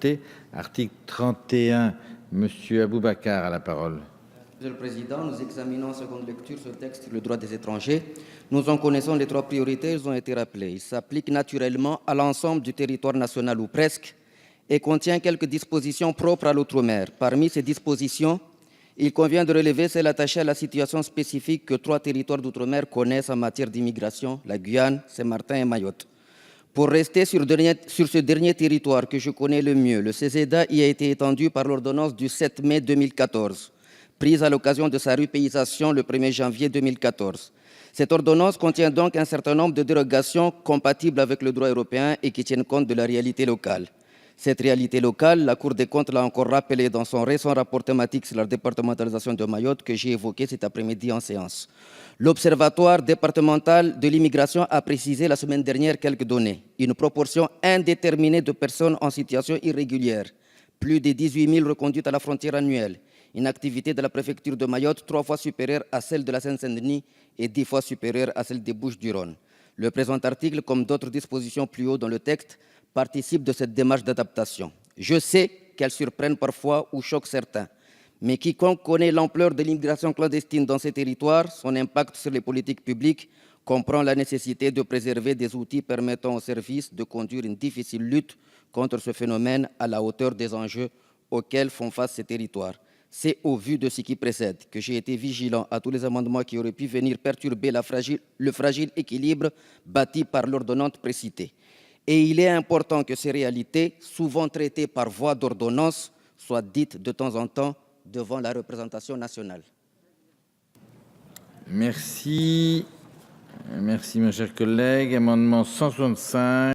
adopté. Article 31, Monsieur Aboubacar a la parole. Monsieur le Président, nous examinons en seconde lecture ce texte sur le droit des étrangers. Nous en connaissons les 3 priorités, elles ont été rappelées. Il s'applique naturellement à l'ensemble du territoire national ou presque et contient quelques dispositions propres à l'outre-mer. Parmi ces dispositions, il convient de relever celles attachées à la situation spécifique que 3 territoires d'outre-mer connaissent en matière d'immigration, la Guyane, Saint-Martin et Mayotte. Pour rester sur ce dernier territoire que je connais le mieux, le CESEDA y a été étendu par l'ordonnance du 7 mai 2014, prise à l'occasion de sa rupéisation le 1er janvier 2014. Cette ordonnance contient donc un certain nombre de dérogations compatibles avec le droit européen et qui tiennent compte de la réalité locale. Cette réalité locale, la Cour des comptes l'a encore rappelée dans son récent rapport thématique sur la départementalisation de Mayotte que j'ai évoqué cet après-midi en séance. L'Observatoire départemental de l'immigration a précisé la semaine dernière quelques données. Une proportion indéterminée de personnes en situation irrégulière, plus de 18 000 reconduites à la frontière annuelle, une activité de la préfecture de Mayotte 3 fois supérieure à celle de la Seine-Saint-Denis et 10 fois supérieure à celle des Bouches-du-Rhône. Le présent article, comme d'autres dispositions plus haut dans le texte, participe de cette démarche d'adaptation. Je sais qu'elles surprennent parfois ou choquent certains, mais quiconque connaît l'ampleur de l'immigration clandestine dans ces territoires, son impact sur les politiques publiques, comprend la nécessité de préserver des outils permettant aux services de conduire une difficile lutte contre ce phénomène à la hauteur des enjeux auxquels font face ces territoires. C'est au vu de ce qui précède que j'ai été vigilant à tous les amendements qui auraient pu venir perturber le fragile équilibre bâti par l'ordonnance précitée. Et il est important que ces réalités, souvent traitées par voie d'ordonnance, soient dites de temps en temps devant la représentation nationale. Merci. Merci, mon cher collègue. Amendement 165.